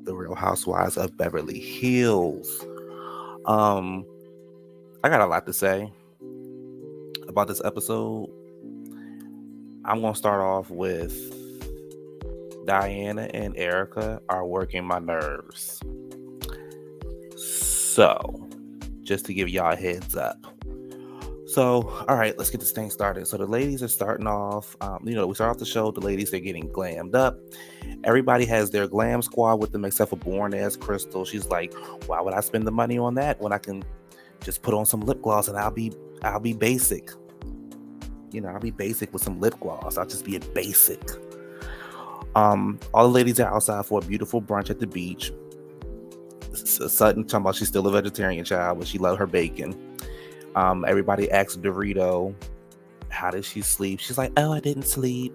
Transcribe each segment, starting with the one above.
The Real Housewives of Beverly Hills. Um, I got a lot to say about this episode. I'm gonna start off with Diana and Erika are working my nerves. So, just to give y'all a heads up. So, all right, let's get this thing started. So the ladies are starting off. We start off the show. The ladies are getting glammed up. Everybody has their glam squad with them except for boring ass Crystal. She's like, "Why would I spend the money on that when I can just put on some lip gloss and I'll be basic. I'll be basic with some lip gloss. I'll just be a basic." All the ladies are outside for a beautiful brunch at the beach. Sutton talking about she's still a vegetarian child, but she loved her bacon. Everybody asks Dorito, how did she sleep? She's like, "Oh, I didn't sleep."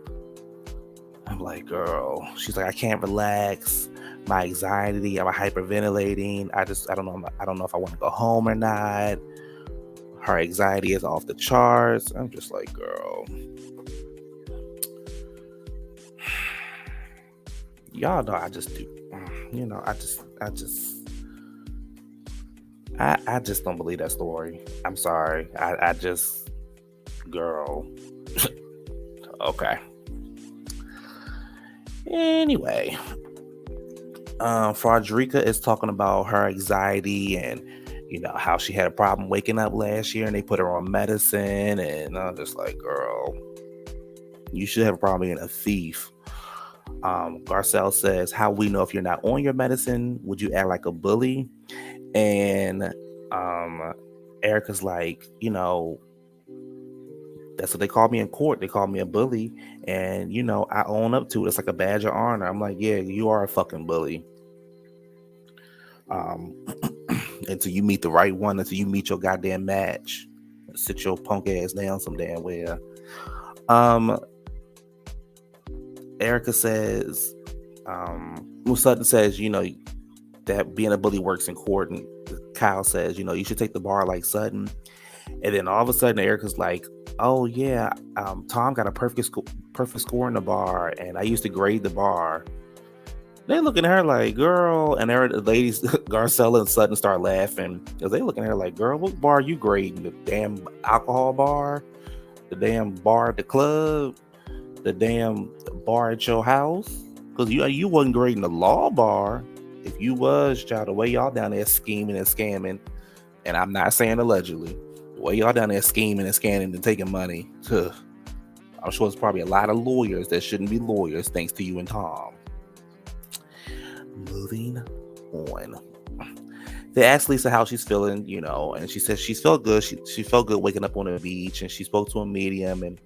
I'm like, girl. She's like, "I can't relax. My anxiety, I'm hyperventilating. I don't know. I don't know if I want to go home or not. Her anxiety is off the charts." I'm just like, girl. Y'all know I just do. I just don't believe that story. I'm sorry. I just, girl. Okay. Anyway, Frederica is talking about her anxiety and how she had a problem waking up last year and they put her on medicine, and I'm just like, girl, you should have a problem being a thief. Garcelle says, "How we know if you're not on your medicine? Would you act like a bully?" And Erica's like, that's what they call me in court. They call me a bully. And, I own up to it. It's like a badge of honor. I'm like, yeah, you are a fucking bully. Until you meet the right one, until you meet your goddamn match. Sit your punk ass down some damn where. Erika says, Sutton says, that being a bully works in court. And Kyle says, you should take the bar like Sutton. And then all of a sudden, Erica's like, "Oh yeah, Tom got a perfect score in the bar, and I used to grade the bar." They looking at her like, "Girl," and the ladies, Garcella and Sutton, start laughing because they looking at her like, "Girl, what bar you grading? The damn alcohol bar, the damn bar at the club, the damn bar at your house? Because you wasn't grading the law bar. If you was, child, the way y'all down there scheming and scamming, and I'm not saying allegedly." The way y'all down there scheming and scanning and taking money, I'm sure there's probably a lot of lawyers that shouldn't be lawyers, thanks to you and Tom. Moving on. They asked Lisa how she's feeling, and she says she's felt good. She felt good waking up on the beach, and she spoke to a medium, and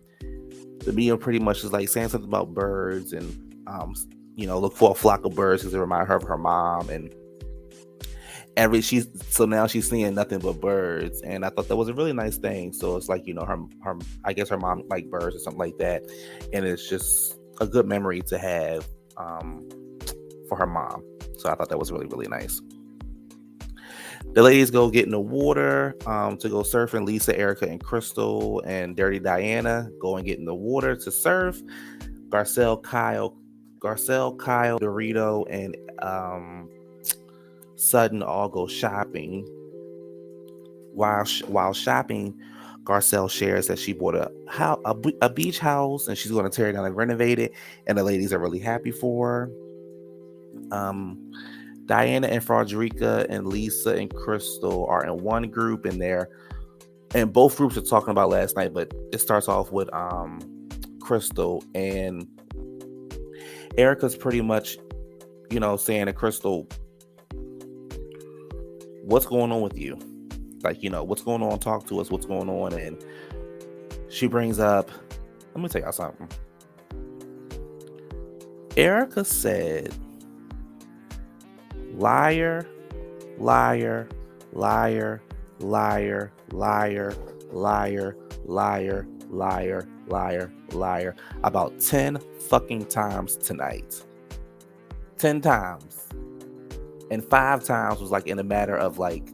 the medium pretty much is like saying something about birds and, look for a flock of birds because it reminded her of her mom, and so now she's seeing nothing but birds, and I thought that was a really nice thing. So it's like, her I guess her mom liked birds or something like that, and it's just a good memory to have for her mom. So I thought that was really, really nice. The ladies go get in the water to go surfing. Lisa, Erika, and Crystal and Dirty Diana go and get in the water to surf. Garcelle, Kyle, Dorito, and Sutton all go shopping. While shopping, Garcelle shares that she bought a beach house and she's going to tear it down and renovate it, and the ladies are really happy for her. Diana and Frederica and Lisa and Crystal are in one group, and both groups are talking about last night, but it starts off with Crystal, and Erika's pretty much, saying to Crystal, "What's going on with you? Like, what's going on? Talk to us. What's going on?" And she brings up, let me tell y'all something. Erika said, "Liar, liar, liar, liar, liar, liar, liar, liar, liar, liar," about 10 fucking times tonight. 10 times. And 5 times was like in a matter of like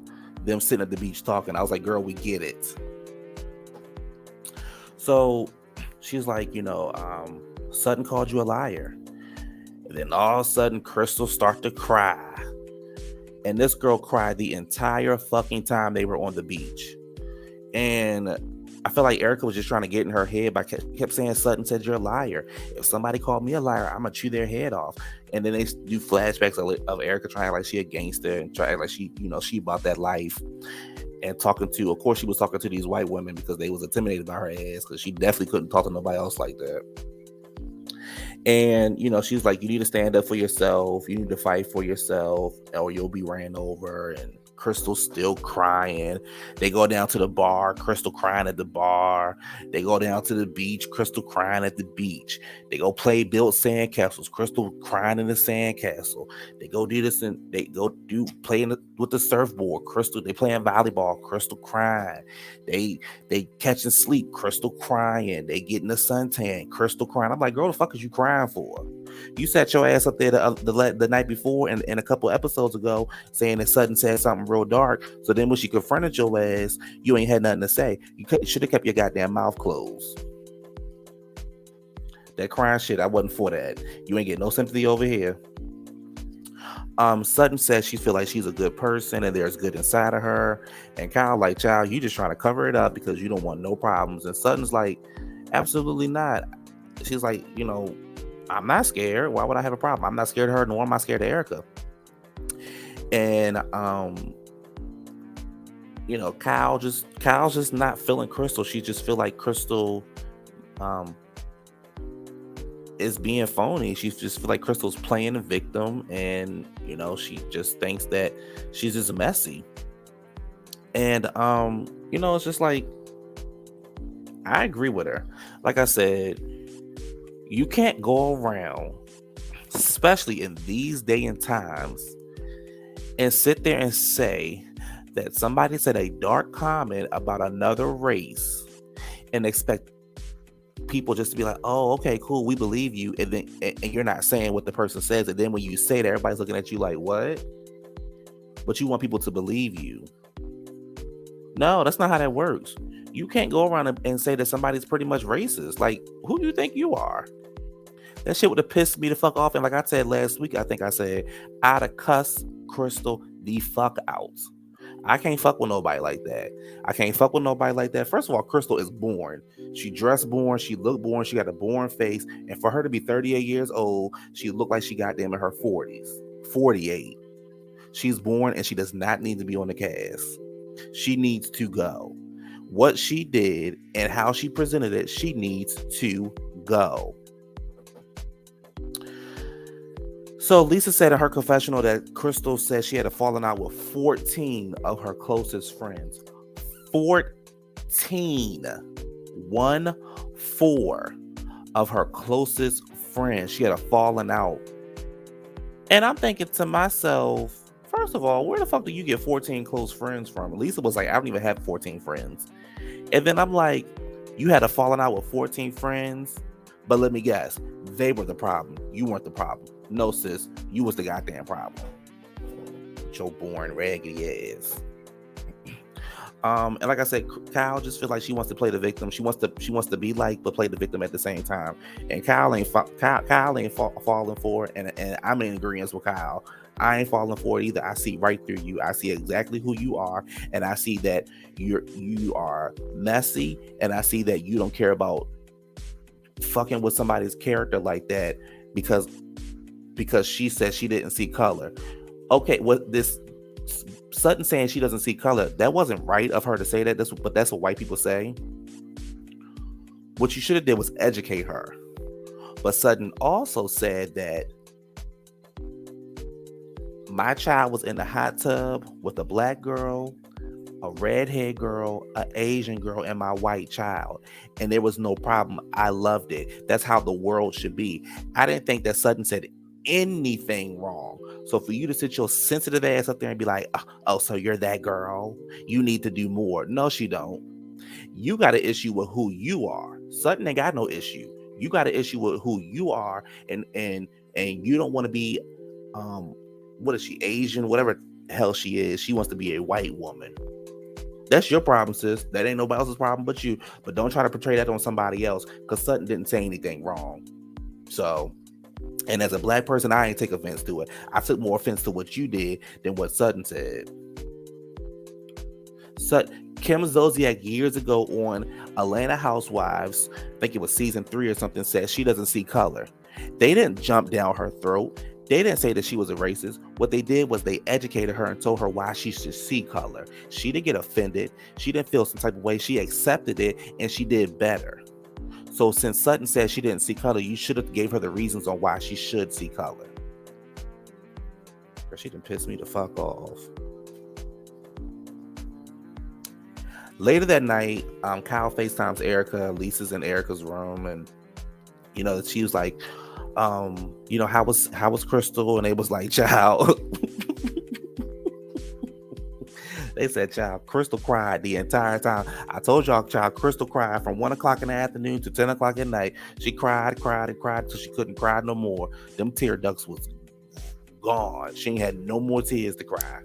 them sitting at the beach talking. I was like, girl, we get it. So she's like, Sutton called you a liar. And then all of a sudden, Crystal start to cry. And this girl cried the entire fucking time they were on the beach. And I feel like Erika was just trying to get in her head by kept saying Sutton said you're a liar. If somebody called me a liar, I'm gonna chew their head off. And then they do flashbacks of Erika trying like she a gangster and trying like she about that life. And talking to, of course, she was talking to these white women because they was intimidated by her ass because she definitely couldn't talk to nobody else like that. And, she's like, you need to stand up for yourself. You need to fight for yourself or you'll be ran over. And Crystal's still crying. They go down to the bar, Crystal crying at the bar. They go down to the beach, Crystal crying at the beach. They go build sandcastles, Crystal crying in the sandcastle. They go do this and they go do playing with the surfboard, Crystal. They playing volleyball, Crystal crying. They catching sleep, Crystal crying. They getting the suntan, Crystal crying. I'm like, girl, the fuck is you crying for? You sat your ass up there the night before and a couple episodes ago saying that Sutton said something real dark. So then when she confronted your ass, you ain't had nothing to say. You should have kept your goddamn mouth closed. That crying shit, I wasn't for that. You ain't getting no sympathy over here. Sutton says she feel like she's a good person and there's good inside of her. And Kyle like, child, you just trying to cover it up because you don't want no problems. And Sutton's like, absolutely not. She's like, I'm not scared. Why would I have a problem? I'm not scared of her, nor am I scared of Erika. And Kyle's just not feeling Crystal. She just feel like Crystal is being phony. She just feel like Crystal's playing a victim, and she just thinks that she's just messy. And it's just like, I agree with her. Like I said, you can't go around, especially in these day and times, and sit there and say that somebody said a dark comment about another race and expect people just to be like, oh, okay, cool, we believe you, and then and you're not saying what the person says, and then when you say that, everybody's looking at you like, what? But you want people to believe you. No, that's not how that works. You can't go around and say that somebody's pretty much racist. Like, who do you think you are? That shit would have pissed me the fuck off. And like I said last week, I think I said, I'd have cussed Crystal the fuck out. I can't fuck with nobody like that. I can't fuck with nobody like that. First of all, Crystal is born. She dressed born. She looked born. She got a born face. And for her to be 38 years old, she looked like she got them in her 40s. 48. She's born and she does not need to be on the cast. She needs to go. What she did and how she presented it, she needs to go. So Lisa said in her confessional that Crystal said she had a falling out with 14 of her closest friends. 14. 4 of her closest friends. She had a falling out. And I'm thinking to myself, first of all, where the fuck do you get 14 close friends from? Lisa was like, I don't even have 14 friends. And then I'm like, you had a falling out with 14 friends? But let me guess, they were the problem. You weren't the problem. No, sis, you was the goddamn problem. Your boring, raggedy ass. And like I said, Kyle just feels like she wants to play the victim. She wants to be like, but play the victim at the same time. And Kyle ain't falling for it. And I'm in agreement with Kyle. I ain't falling for it either. I see right through you. I see exactly who you are, and I see that you are messy, and I see that you don't care about fucking with somebody's character like that because she said she didn't see color. Okay, what this Sutton saying she doesn't see color, that wasn't right of her to say that, but that's what white people say. What you should have did was educate her. But Sutton also said that my child was in the hot tub with a black girl, a redhead girl, an Asian girl, and my white child. And there was no problem. I loved it. That's how the world should be. I didn't think that Sutton said anything wrong. So for you to sit your sensitive ass up there and be like, oh, so you're that girl? You need to do more. No, she don't. You got an issue with who you are. Sutton ain't got no issue. You got an issue with who you are, and you don't want to be what is she, Asian, whatever the hell she is. She wants to be a white woman. That's your problem, sis. That ain't nobody else's problem but you. But don't try to portray that on somebody else, because Sutton didn't say anything wrong. So And as a black person, I ain't take offense to it. I took more offense to what you did than what Sutton said. Kim Zolciak years ago on Atlanta Housewives, I think it was season 3 or something, said she doesn't see color. They didn't jump down her throat. They didn't say that she was a racist. What they did was they educated her and told her why she should see color. She didn't get offended. She didn't feel some type of way. She accepted it and she did better. So since Sutton said she didn't see color, you should have gave her the reasons on why she should see color. She done pissed me the fuck off. Later that night, Kyle FaceTimes Erika. Lisa's in Erika's room, and she was like, how was Crystal? And they was like, child. They said, child, Crystal cried the entire time. I told y'all, child, Crystal cried from 1 o'clock in the afternoon to 10 o'clock at night. She cried until she couldn't cry no more. Them tear ducts was gone. She ain't had no more tears to cry.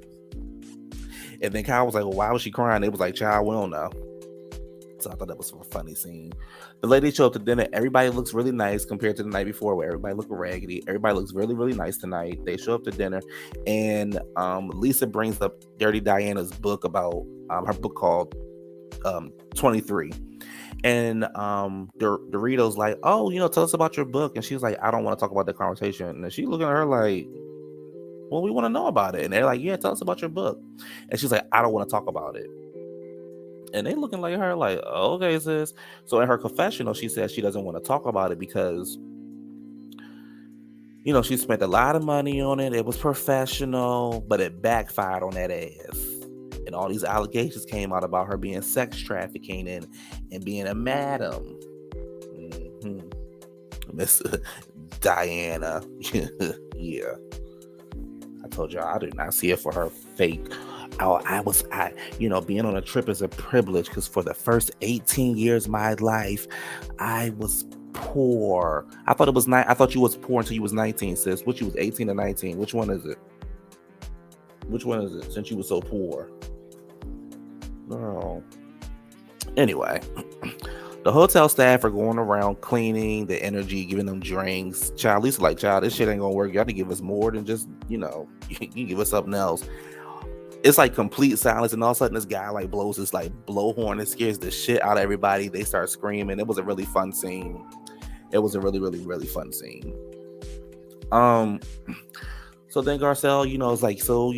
And then Kyle was like, well, why was she crying? It was like, child, we don't know. So I thought that was a funny scene. The ladies show up to dinner. Everybody looks really nice compared to the night before where everybody looked raggedy. Everybody looks really, really nice tonight. They show up to dinner. And Lisa brings up Dirty Diana's book about her book called 23. And Dorito's like, oh, tell us about your book. And she's like, I don't want to talk about that conversation. And she's looking at her like, well, we want to know about it. And they're like, yeah, tell us about your book. And she's like, I don't want to talk about it. And they looking like her like, okay, sis. So in her confessional, she says she doesn't want to talk about it because, she spent a lot of money on it. It was professional, but it backfired on that ass. And all these allegations came out about her being sex trafficking and being a madam. Miss Diana. Yeah. I told y'all I did not see it for her fake. Being on a trip is a privilege because for the first 18 years of my life, I was poor. I thought you was poor until you was 19, sis. Which you was 18 or 19? Which one is it? Since you was so poor? Girl. Anyway. The hotel staff are going around cleaning the energy, giving them drinks. Child, Lisa like, child, this shit ain't gonna work. Y'all have to give us more than just, you can give us something else. It's like complete silence, and all of a sudden this guy like blows this like blowhorn and scares the shit out of everybody. They start screaming. It was a really fun scene. It was a really, really, really fun scene. So then Garcelle, is like, so,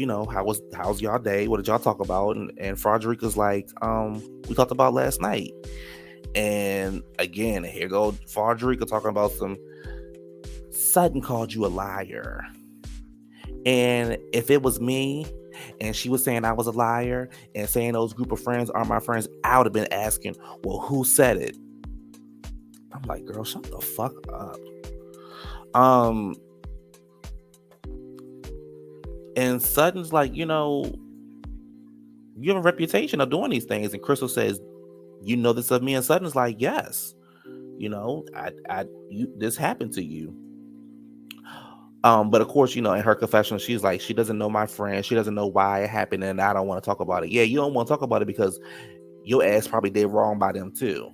how's y'all day? What did y'all talk about? And Frederica's like, we talked about last night. And again, here go Frederica talking about Sutton called you a liar. And if it was me and she was saying I was a liar and saying those group of friends are my friends, I would have been asking, well, who said it? I'm like, girl, shut the fuck up. And Sutton's like, you have a reputation of doing these things. And Crystal says, this of me? And Sutton's like, yes, this happened to you. But of course, in her confessional, she's like, she doesn't know my friend. She doesn't know why it happened. And I don't want to talk about it. Yeah, you don't want to talk about it because your ass probably did wrong by them too.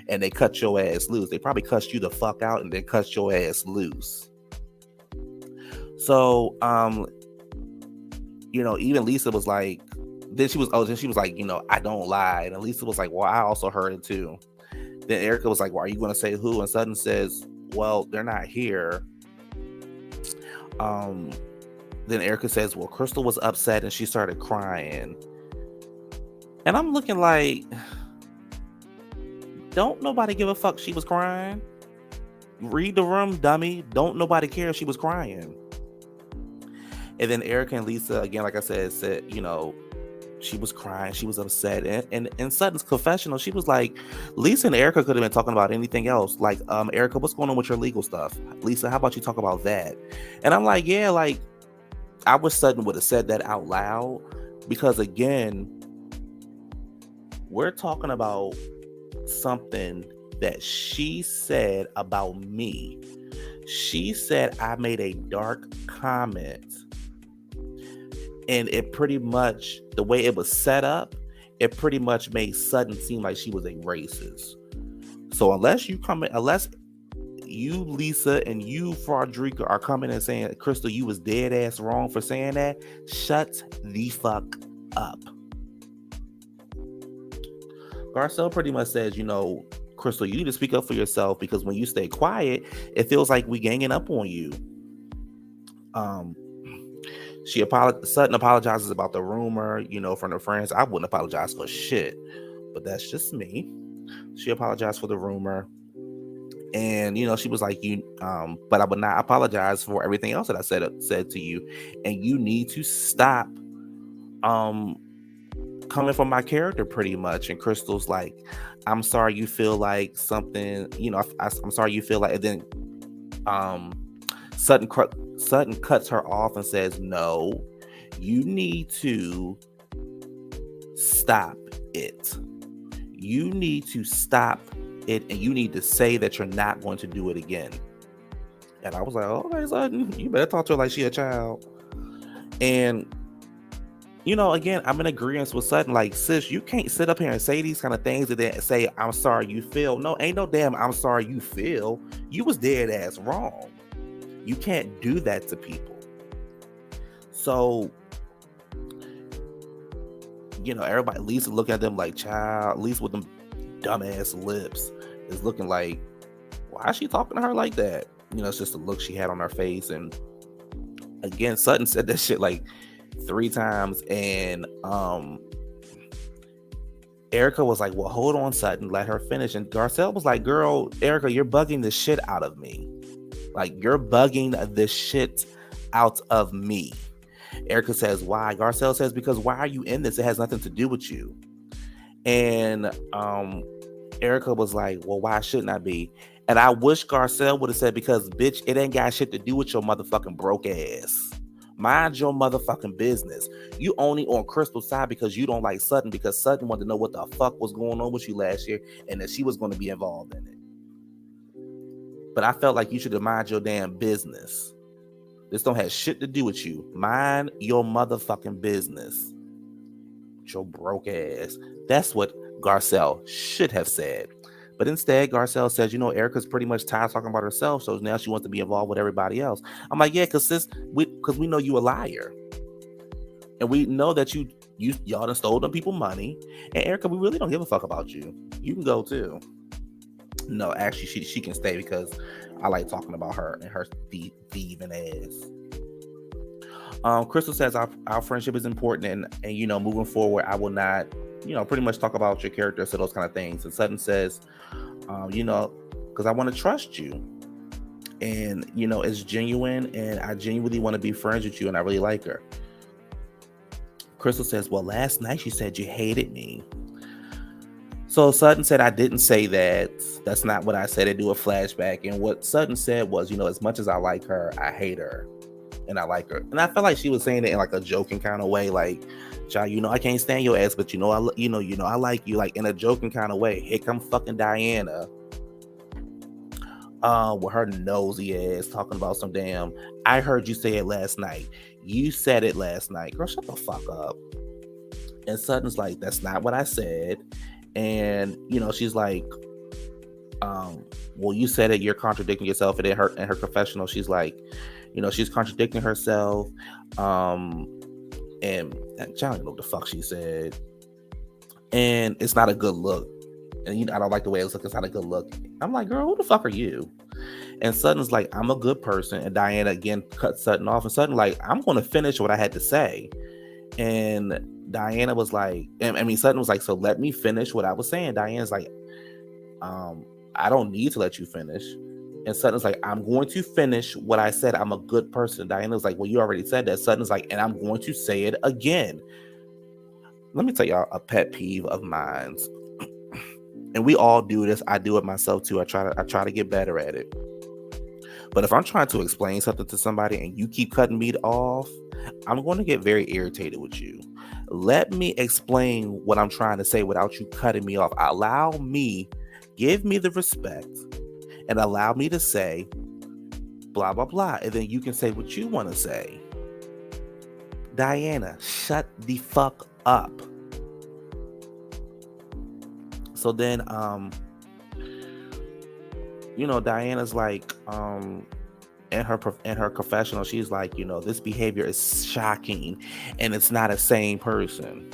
And they cut your ass loose. They probably cussed you the fuck out and then cut your ass loose. So, even Lisa was like, then she was like, I don't lie. And Lisa was like, well, I also heard it too. Then Erika was like, well, are you going to say who? And Sutton says, well, they're not here. Then Erika says, well, Crystal was upset and she started crying. And I'm looking like, don't nobody give a fuck she was crying? Read the room, dummy. Don't nobody care if she was crying. And then Erika and Lisa, again, like I said, she was crying, she was upset. And in Sutton's confessional, she was like, Lisa and Erika could have been talking about anything else. Like, Erika, what's going on with your legal stuff? Lisa, how about you talk about that? And I'm like, yeah, like, I wish Sutton would have said that out loud. Because again, we're talking about something that she said about me. She said I made a dark comment. And it pretty much, the way it was set up, it pretty much made Sutton seem like she was a racist. So unless you, Lisa, and you, Frederica, are coming and saying, Crystal, you was dead ass wrong for saying that. Shut the fuck up. Garcelle pretty much says, Crystal, you need to speak up for yourself, because when you stay quiet, it feels like we ganging up on you. Sutton apologizes about the rumor, from her friends. I wouldn't apologize for shit, but that's just me. She apologized for the rumor. And she was like, but I would not apologize for everything else that I said to you. And you need to stop coming from my character, pretty much. And Crystal's like, I'm sorry you feel like something, I'm sorry you feel like, and then Sutton cuts her off and says, no, you need to stop it. You need to stop it, and you need to say that you're not going to do it again. And I was like, okay, Sutton, you better talk to her like she a child. And again, I'm in agreement with Sutton. Like, sis, you can't sit up here and say these kind of things and then say, I'm sorry you feel. No, ain't no damn I'm sorry you feel. You was dead ass wrong. You can't do that to people. So, everybody, Lisa looking at them like, child, Lisa with them dumbass lips is looking like, why is she talking to her like that? It's just the look she had on her face. And again, Sutton said that shit like 3 times, and Erika was like, well, hold on, Sutton, let her finish. And Garcelle was like, girl, Erika, you're bugging the shit out of me. Like, you're bugging the shit out of me. Erika says, why? Garcelle says, because why are you in this? It has nothing to do with you. And Erika was like, well, why shouldn't I be? And I wish Garcelle would have said, because bitch, it ain't got shit to do with your motherfucking broke ass. Mind your motherfucking business. You only on Crystal's side because you don't like Sutton, because Sutton wanted to know what the fuck was going on with you last year and that she was going to be involved in it. But I felt like you should have mind your damn business. This don't have shit to do with you. Mind your motherfucking business. Your broke ass. That's what Garcelle should have said. But instead, Garcelle says, Erika's pretty much tired of talking about herself, so now she wants to be involved with everybody else. I'm like, yeah, because we know you a liar. And we know that y'all done stole them people money. And Erika, we really don't give a fuck about you. You can go too. No, actually, she can stay, because I like talking about her and her thieving ass. Crystal says our friendship is important, and moving forward, I will not, pretty much talk about your character, so those kind of things. And Sutton says, because I want to trust you, and it's genuine, and I genuinely want to be friends with you, and I really like her. Crystal says, well, last night she said you hated me. So Sutton said, I didn't say that. That's not what I said. I do a flashback. And what Sutton said was, as much as I like her, I hate her. And I like her. And I felt like she was saying it in like a joking kind of way. Like, child, I can't stand your ass, but I like you, like in a joking kind of way. Here come fucking Diana. With her nosy ass talking about some damn, I heard you say it last night. You said it last night. Girl, shut the fuck up. And Sutton's like, that's not what I said. And she's like, well, you said it, you're contradicting yourself. And in her confessional, she's like, she's contradicting herself. And I don't know what the fuck she said. And it's not a good look. And I don't like the way it looks. It's not a good look. I'm like, girl, who the fuck are you? And Sutton's like, I'm a good person. And Diana again cut Sutton off. And Sutton like, I'm going to finish what I had to say. And Diana was like, Sutton was like, so let me finish what I was saying. Diana's like, I don't need to let you finish. And Sutton's like, I'm going to finish what I said. I'm a good person. Diana's like, well, you already said that. Sutton's like, and I'm going to say it again. Let me tell y'all a pet peeve of mine. And we all do this. I do it myself too. I try to get better at it. But if I'm trying to explain something to somebody and you keep cutting me off, I'm going to get very irritated with you. Let me explain what I'm trying to say without you cutting me off. Give me the respect and allow me to say blah, blah, blah. And then you can say what you want to say. Diana, shut the fuck up. So then, Diana's like, in her confessional, she's like, this behavior is shocking, and it's not a sane person.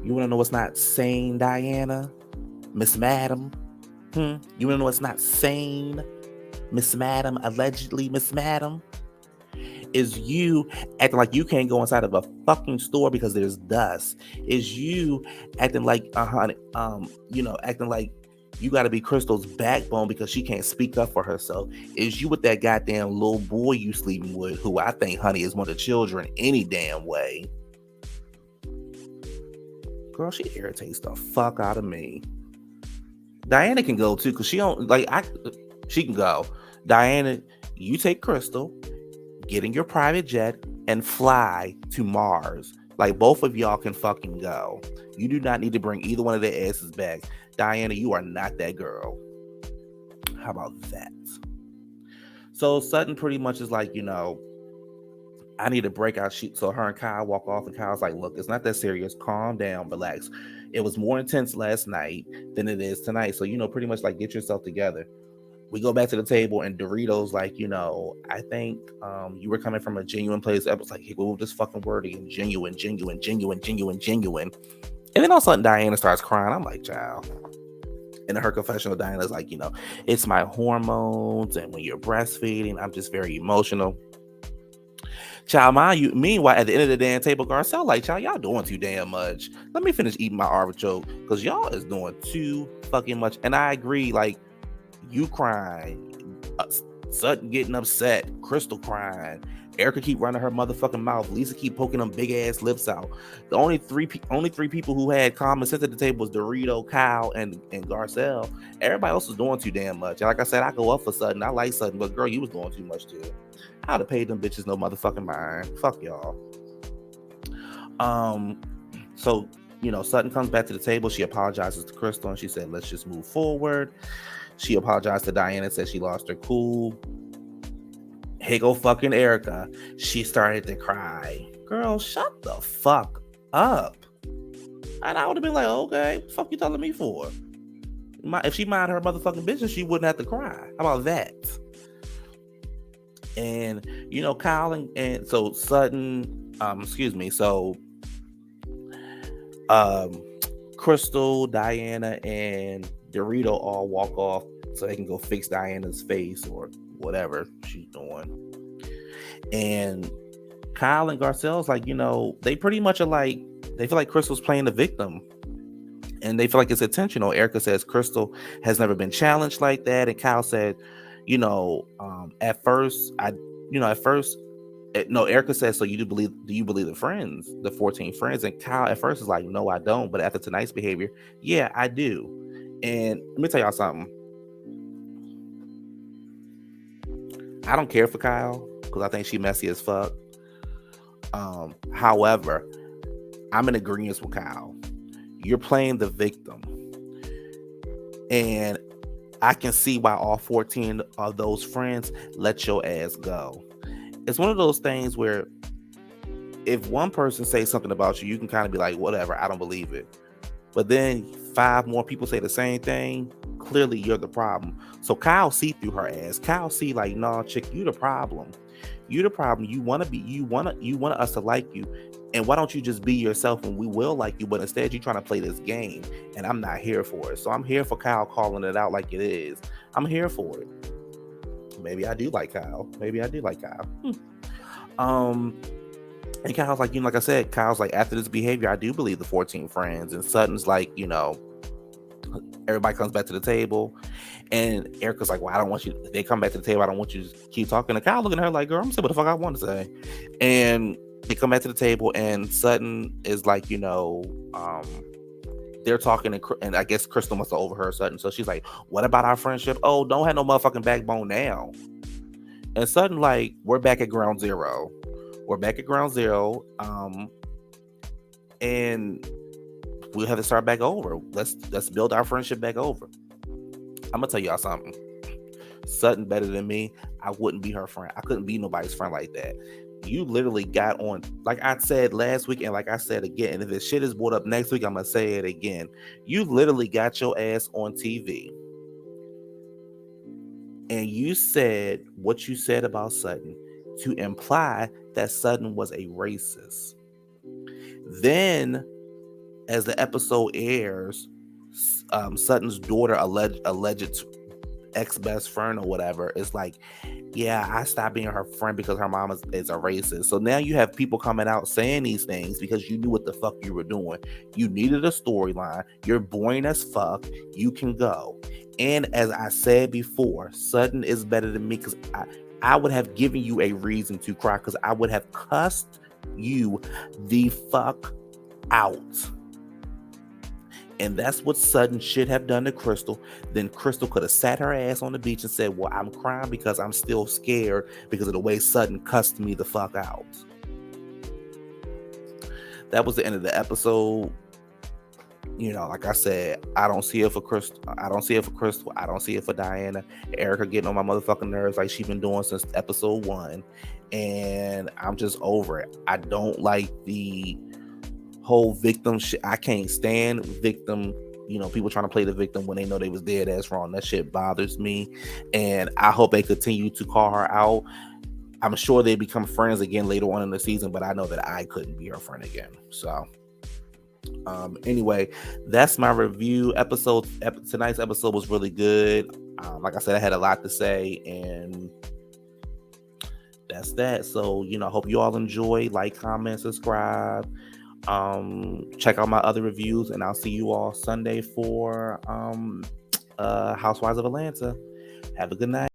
You want to know what's not sane, Diana? Miss Madam? You want to know what's not sane, Miss Madam? Allegedly, Miss Madam? Is you acting like you can't go inside of a fucking store because there's dust? Is you acting like acting like you got to be Crystal's backbone because she can't speak up for herself? Is you with that goddamn little boy you sleeping with, who I think, honey, is one of the children any damn way? Girl, she irritates the fuck out of me. Diana can go too, because she don't she can go. Diana, you take Crystal, get in your private jet, and fly to Mars. Like, both of y'all can fucking go. You do not need to bring either one of their asses back. Diana, you are not that girl. How about that? So Sutton pretty much is like, I need a breakout sheet. So her and Kyle walk off, and Kyle's like, look, it's not that serious. Calm down, relax. It was more intense last night than it is tonight. So, pretty much like, get yourself together. We go back to the table, and Dorito's like, I think you were coming from a genuine place. I was like, hey, move this fucking word again. Genuine, genuine, genuine, genuine, genuine. And then all of a sudden, Diana starts crying. I'm like, child. And in her confessional, Diana's like, it's my hormones, and when you're breastfeeding, I'm just very emotional. Child, mind you, meanwhile, at the end of the damn table, Garcelle like, child, y'all doing too damn much. Let me finish eating my artichoke, because y'all is doing too fucking much. And I agree, like, you crying, Sutton getting upset, Crystal crying, Erika keep running her motherfucking mouth, Lisa keep poking them big ass lips out. The only three people who had common sense at the table was Dorito, Kyle, and Garcelle. Everybody else was doing too damn much. And like I said, I go up for Sutton. I like Sutton, but girl, you was doing too much too. I'd have paid them bitches no motherfucking mind. Fuck y'all. So, Sutton comes back to the table. She apologizes to Crystal, and she said, let's just move forward. She apologized to Diana, said she lost her cool. Here go fucking Erika. She started to cry. Girl, shut the fuck up. And I would have been like, okay, what the fuck you telling me for? If she mind her motherfucking business, she wouldn't have to cry. How about that? And, Kyle and so Sutton, Crystal, Diana, and Dorito all walk off so they can go fix Diana's face or whatever she's doing. And Kyle and Garcelle's like, they pretty much are like, they feel like Crystal's playing the victim. And they feel like it's intentional. Erika says Crystal has never been challenged like that. And Kyle said, at first, Erika says, so do you believe the friends, the 14 friends? And Kyle at first is like, no, I don't. But after tonight's behavior, yeah, I do. And let me tell y'all something. I don't care for Kyle because I think she messy as fuck. However, I'm in agreement with Kyle. You're playing the victim. And I can see why all 14 of those friends let your ass go. It's one of those things where if one person says something about you, you can kind of be like, whatever, I don't believe it. But then 5 more people say the same thing. Clearly, you're the problem. So Kyle see through her ass. Kyle see like, nah, chick, you the problem. You the problem. You want us to like you. And why don't you just be yourself and we will like you? But instead, you're trying to play this game. And I'm not here for it. So I'm here for Kyle calling it out like it is. I'm here for it. Maybe I do like Kyle. And Kyle's like, like I said, Kyle's like, after this behavior, I do believe the 14 friends. And Sutton's like, everybody comes back to the table. And Erika's like, well, I don't want you, if they come back to the table, I don't want you to keep talking. And Kyle looking at her like, girl, I'm gonna say what the fuck I want to say. And they come back to the table, and Sutton is like, they're talking, and I guess Crystal must have overheard Sutton. So she's like, what about our friendship? Oh, don't have no motherfucking backbone now. And Sutton like, we're back at ground zero. And we'll have to start back over. Let's build our friendship back over. I'm gonna tell y'all something. Sutton better than me. I wouldn't be her friend. I couldn't be nobody's friend like that. You literally got on, like I said last week, and like I said again, and if this shit is brought up next week, I'm gonna say it again. You literally got your ass on TV, and you said what you said about Sutton to imply that Sutton was a racist. Then, as the episode airs, Sutton's daughter, alleged ex-best friend or whatever, is like, yeah, I stopped being her friend because her mom is a racist. So now you have people coming out saying these things because you knew what the fuck you were doing. You needed a storyline. You're boring as fuck. You can go. And as I said before, Sutton is better than me because I would have given you a reason to cry, because I would have cussed you the fuck out. And that's what Sutton should have done to Crystal. Then Crystal could have sat her ass on the beach and said, well, I'm crying because I'm still scared because of the way Sutton cussed me the fuck out. That was the end of the episode. You know, like I said, I don't see it for Crystal. I don't see it for Diana. Erika getting on my motherfucking nerves like she's been doing since episode 1. And I'm just over it. I don't like the whole victim shit. I can't stand victim, people trying to play the victim when they know they was dead ass wrong. That shit bothers me, and I hope they continue to call her out. I'm sure they become friends again later on in the season, but I know that I couldn't be her friend again. So anyway, that's my review episode. Tonight's episode was really good. Like I said, I had a lot to say, and that's that. So hope you all enjoy. Like, comment, subscribe. Check out my other reviews, and I'll see you all Sunday for Housewives of Atlanta. Have a good night.